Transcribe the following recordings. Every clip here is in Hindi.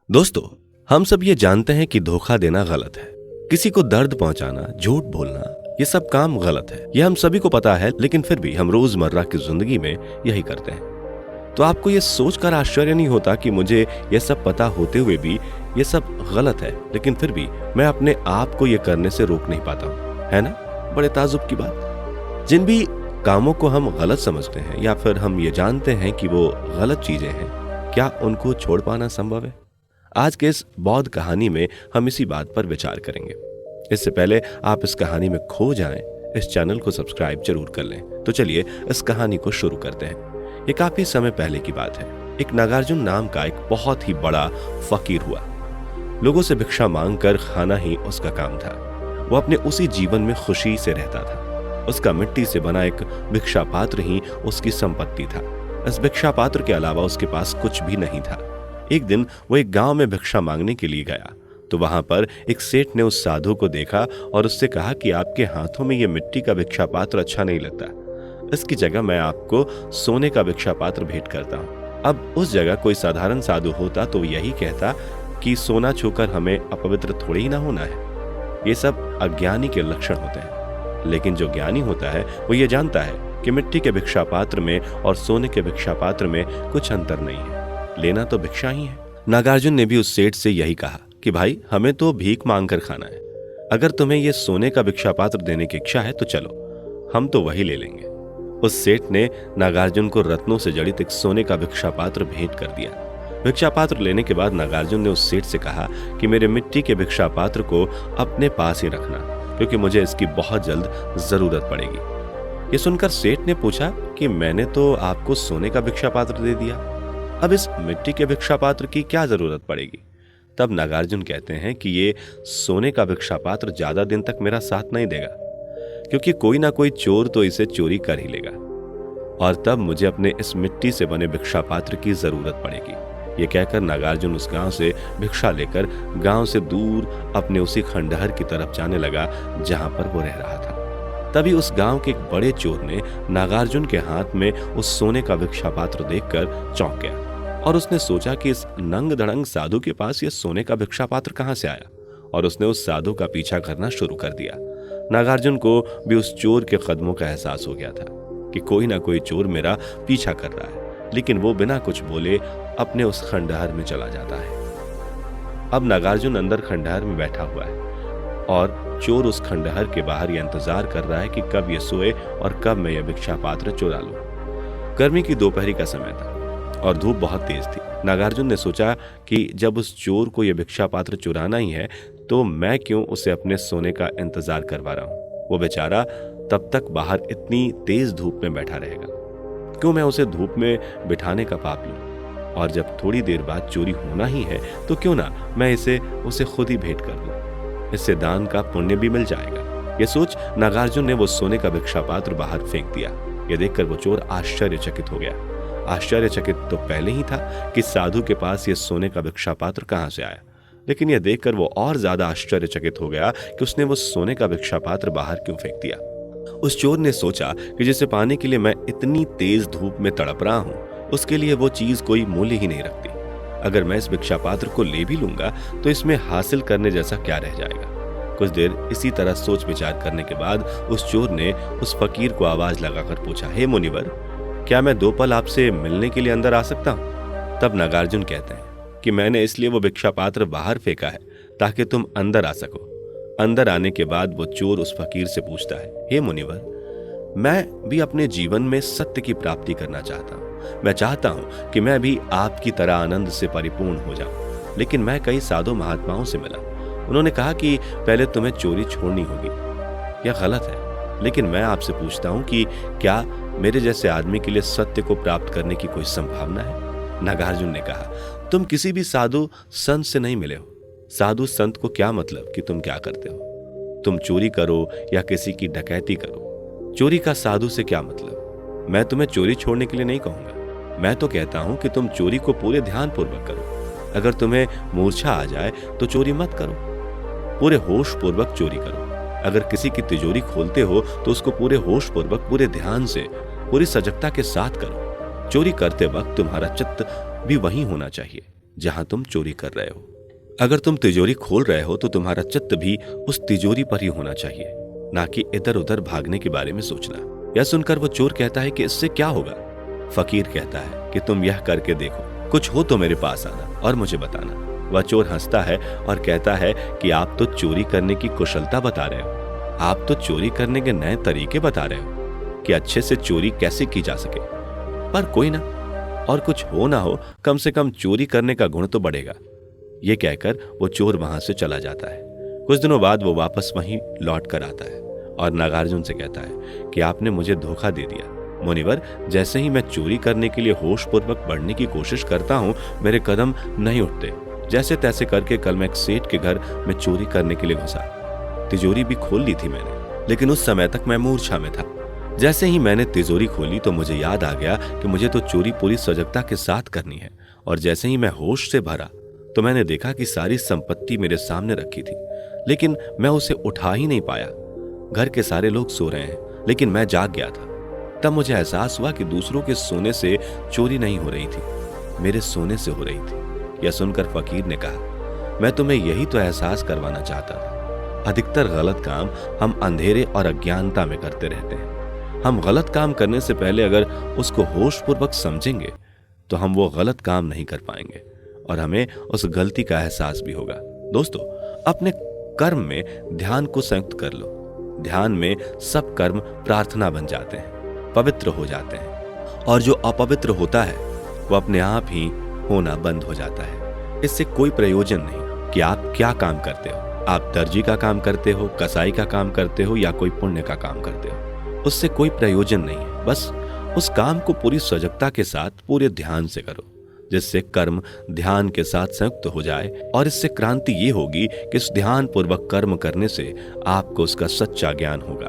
दोस्तों, हम सब ये जानते हैं कि धोखा देना गलत है। किसी को दर्द पहुंचाना, झूठ बोलना, ये सब काम गलत है। ये हम सभी को पता है, लेकिन फिर भी हम रोजमर्रा की जिंदगी में यही करते हैं। तो आपको ये सोचकर आश्चर्य नहीं होता कि मुझे ये सब पता होते हुए भी ये सब गलत है, लेकिन फिर भी मैं अपने आप को ये करने से रोक नहीं पाता हूं, है ना? बड़े ताजुब की बात। जिन भी कामों को हम गलत समझते हैं या फिर हम ये जानते हैं कि वो गलत चीजें हैं, क्या उनको छोड़ पाना संभव है? आज के इस बौद्ध कहानी में हम इसी बात पर विचार करेंगे। इससे पहले आप इस कहानी में खो जाएं, इस चैनल को सब्सक्राइब जरूर कर लें। तो चलिए इस कहानी को शुरू करते हैं। ये काफी समय पहले की बात है। एक नागार्जुन नाम का एक बहुत ही बड़ा फकीर हुआ। लोगों से भिक्षा मांग कर खाना ही उसका काम था। वो अपने उसी जीवन में खुशी से रहता था। उसका मिट्टी से बना एक भिक्षा पात्र ही उसकी संपत्ति था। इस भिक्षा पात्र के अलावा उसके पास कुछ भी नहीं था। एक दिन वो एक गांव में भिक्षा मांगने के लिए गया तो वहां पर एक सेठ ने उस साधु को देखा और उससे कहा कि आपके हाथों में ये मिट्टी का भिक्षा पात्र अच्छा नहीं लगता। इसकी जगह मैं आपको सोने का भिक्षा पात्र भेंट करता हूँ। अब उस जगह कोई साधारण साधु होता तो यही कहता कि सोना छूकर हमें अपवित्र थोड़ी ही ना होना है। ये सब अज्ञानी के लक्षण होते हैं। लेकिन जो ज्ञानी होता है वो ये जानता है कि मिट्टी के भिक्षा पात्र में और सोने के भिक्षा पात्र में कुछ अंतर नहीं है। लेना तो भिक्षा ही है। नागार्जुन ने भी उस सेठ से यही कहा कि भाई, हमें तो भीख मांग कर खाना है। अगर तुम्हें यह सोने का भिक्षा पात्र देने की इच्छा है तो चलो, हम तो वही ले लेंगे। उस सेठ ने नागार्जुन को रत्नों से जड़ित एक सोने का भिक्षा पात्र भेंट कर दिया। भिक्षा पात्र लेने के बाद नागार्जुन ने उस सेठ से कहा कि मेरे मिट्टी के भिक्षा पात्र को अपने पास ही रखना, क्योंकि मुझे इसकी बहुत जल्द जरूरत पड़ेगी। ये सुनकर सेठ ने पूछा कि मैंने तो आपको सोने का भिक्षा पात्र दे दिया, अब इस मिट्टी के भिक्षा पात्र की क्या जरूरत पड़ेगी? तब नागार्जुन कहते हैं कि ये सोने का भिक्षा पात्र ज्यादा दिन तक मेरा साथ नहीं देगा, क्योंकि कोई ना कोई चोर तो इसे चोरी कर ही लेगा, और तब मुझे अपने इस मिट्टी से बने भिक्षा पात्र की जरूरत पड़ेगी। ये कहकर नागार्जुन उस गांव से भिक्षा लेकर गांव से दूर अपने उसी खंडहर की तरफ जाने लगा जहां पर वो रह रहा था। तभी उस गांव के एक बड़े चोर ने नागार्जुन के हाथ में उस सोने का भिक्षा पात्र देखकर चौंक गया और उसने सोचा कि इस नंग धड़ंग साधु के पास यह सोने का भिक्षा पात्र कहां से आया, और उसने उस साधु का पीछा करना शुरू कर दिया। नागार्जुन को भी उस चोर के कदमों का एहसास हो गया था कि कोई ना कोई चोर मेरा पीछा कर रहा है, लेकिन वो बिना कुछ बोले अपने उस खंडहर में चला जाता है। अब नागार्जुन अंदर खंडहर में बैठा हुआ है और चोर उस खंडहर के बाहर यह इंतजार कर रहा है कि कब ये सोए और कब मैं यह भिक्षा पात्र चुरा लूं। गर्मी की दोपहरी का समय था और धूप बहुत तेज थी। नागार्जुन ने सोचा कि जब उस चोर को यह भिक्षा पात्र चुराना ही है तो मैं क्यों उसे अपने सोने का इंतजार करवा रहा हूं। वो बेचारा तब तक बाहर इतनी तेज धूप में बैठा रहेगा, क्यों मैं उसे धूप में बिठाने का पाप लूं, और जब थोड़ी देर बाद चोरी होना ही है तो क्यों ना मैं उसे खुद ही भेंट कर दूं। इससे दान का पुण्य भी मिल जाएगा। ये सोच नागार्जुन ने वो सोने का भिक्षा पात्र बाहर फेंक दिया। ये देखकर वो चोर आश्चर्यचकित हो गया। आश्चर्यचकित तो पहले ही था कि साधु के पास ये सोने का भिक्षा पात्र कहां से आया, लेकिन यह देखकर वो और ज्यादा आश्चर्यचकित हो गया कि उसने वो सोने का भिक्षा पात्र बाहर क्यों फेंक दिया। उस चोर ने सोचा कि जिसे पाने के लिए मैं इतनी तेज धूप में तड़प रहा हूं, उसके लिए वो चीज कोई मूल्य ही नहीं रखती। अगर मैं इस भिक्षा पात्र को ले भी लूंगा तो इसमें हासिल करने जैसा क्या रह जाएगा। कुछ देर इसी तरह सोच विचार करने के बाद उस चोर ने उस फकीर को आवाज लगाकर पूछा, हे मुनिवर, क्या मैं 2 पल आपसे मिलने के लिए अंदर आ सकता हूं? तब नागार्जुन कहते हैं कि मैंने इसलिए वो भिक्षा पात्र बाहर फेंका है ताकि तुम अंदर आ सको। अंदर आने के बाद वो चोर उस फकीर से पूछता है, हे मुनिवर, मैं भी अपने जीवन में सत्य की प्राप्ति करना चाहता हूं। मैं चाहता हूं कि मैं भी आपकी तरह आनंद से परिपूर्ण हो जाऊं, लेकिन मैं कई साधु महात्माओं से मिला। उन्होंने कहा कि पहले तुम्हें चोरी छोड़नी होगी। यह गलत है, लेकिन मैं आपसे पूछता हूं कि क्या मेरे जैसे आदमी के लिए सत्य को प्राप्त करने की कोई संभावना है? नागार्जुन ने कहा, तुम किसी भी साधु संत से नहीं मिले हो। साधु संत को क्या मतलब कि तुम क्या करते हो? तुम चोरी करो या किसी की डकैती करो, चोरी का साधु से क्या मतलब? मैं तुम्हें चोरी छोड़ने के लिए नहीं कहूंगा। मैं तो कहता हूं कि तुम चोरी को पूरे ध्यान पूर्वक करो। अगर तुम्हें मूर्छा आ जाए तो चोरी मत करो, पूरे होश पूर्वक चोरी करो। अगर किसी की तिजोरी खोलते हो तो उसको पूरे होश पूर्वक, पूरे ध्यान से, पूरी सजगता के साथ करो। चोरी करते वक्त तुम्हारा चित्त भी वहीं होना चाहिए। जहां तुम चोरी कर रहे हो। अगर तुम तिजोरी खोल रहे हो तो तुम्हारा चित्त भी उस तिजोरी पर ही होना चाहिए, ना कि इधर उधर भागने के बारे में सोचना। यह सुनकर वो चोर कहता है कि इससे क्या होगा? फकीर कहता है कि तुम यह करके देखो, कुछ हो तो मेरे पास आना और मुझे बताना। वह चोर हंसता है और कहता है कि आप तो चोरी करने की कुशलता बता रहे हो, आप तो चोरी करने के नए तरीके बता रहे हो कि अच्छे से चोरी कैसे की जा सके। पर कोई ना, और कुछ हो ना हो, कम से कम चोरी करने का गुण तो बढ़ेगा। ये कहकर वो चोर वहां से चला जाता है। कुछ दिनों बाद वो वापस वहीं लौट कर आता है और नागार्जुन से कहता है कि आपने मुझे धोखा दे दिया मुनिवर। जैसे ही मैं चोरी करने के लिए होशपूर्वक बढ़ने की कोशिश करता हूँ, मेरे कदम नहीं उठते। जैसे तैसे करके कल मैं एक सेठ के घर में चोरी करने के लिए घुसा। तिजोरी भी खोल ली थी मैंने, लेकिन उस समय तक मैं मूर्छा में था। जैसे ही मैंने तिजोरी खोली तो मुझे याद आ गया कि मुझे तो चोरी पूरी सजगता के साथ करनी है। और जैसे ही मैं होश से भरा तो मैंने देखा कि सारी संपत्ति मेरे सामने रखी थी, लेकिन मैं उसे उठा ही नहीं पाया। घर के सारे लोग सो रहे हैं, लेकिन मैं जाग गया था। तब मुझे एहसास हुआ कि दूसरों के सोने से चोरी नहीं हो रही थी, मेरे सोने से हो रही थी। यह सुनकर फकीर ने कहा, मैं तुम्हें यही तो एहसास करवाना चाहता था। अधिकतर गलत काम हम अंधेरे और अज्ञानता में करते रहते हैं। हम गलत काम करने से पहले अगर उसको होशपूर्वक समझेंगे तो हम वो गलत काम नहीं कर पाएंगे और हमें उस गलती का एहसास भी होगा। दोस्तों, अपने कर्म में ध्यान को संयुक्त कर लो। ध्यान में सब कर्म प्रार्थना बन जाते हैं, पवित्र हो जाते हैं, और जो अपवित्र होता है वो अपने आप ही होना बंद हो जाता है। इससे कोई प्रयोजन नहीं कि आप क्या काम करते हो। आप दर्जी का काम करते हो, कसाई का काम करते हो या कोई पुण्य का काम करते हो, उससे कोई प्रयोजन नहीं है। बस उस काम को पूरी सजगता के साथ पूरे ध्यान से करो, जिससे कर्म ध्यान के साथ संयुक्त हो जाए। और इससे क्रांति ये होगी कि इस ध्यान पूर्वक कर्म करने से आपको उसका सच्चा ज्ञान होगा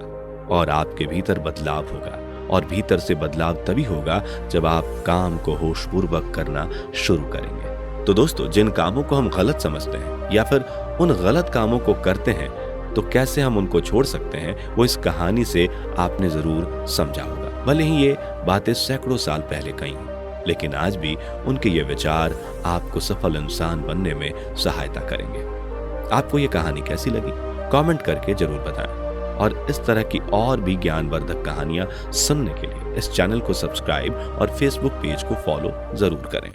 और आपके भीतर बदलाव होगा। और भीतर से बदलाव तभी होगा जब आप काम को होशपूर्वक करना शुरू करेंगे। तो दोस्तों, जिन कामों को हम गलत समझते हैं या फिर उन गलत कामों को करते हैं, तो कैसे हम उनको छोड़ सकते हैं, वो इस कहानी से आपने जरूर समझा होगा। भले ही ये बातें सैकड़ों साल पहले कही, लेकिन आज भी उनके ये विचार आपको सफल इंसान बनने में सहायता करेंगे। आपको ये कहानी कैसी लगी, कमेंट करके जरूर बताएं। और इस तरह की और भी ज्ञानवर्धक कहानियां सुनने के लिए इस चैनल को सब्सक्राइब और फेसबुक पेज को फॉलो जरूर करें।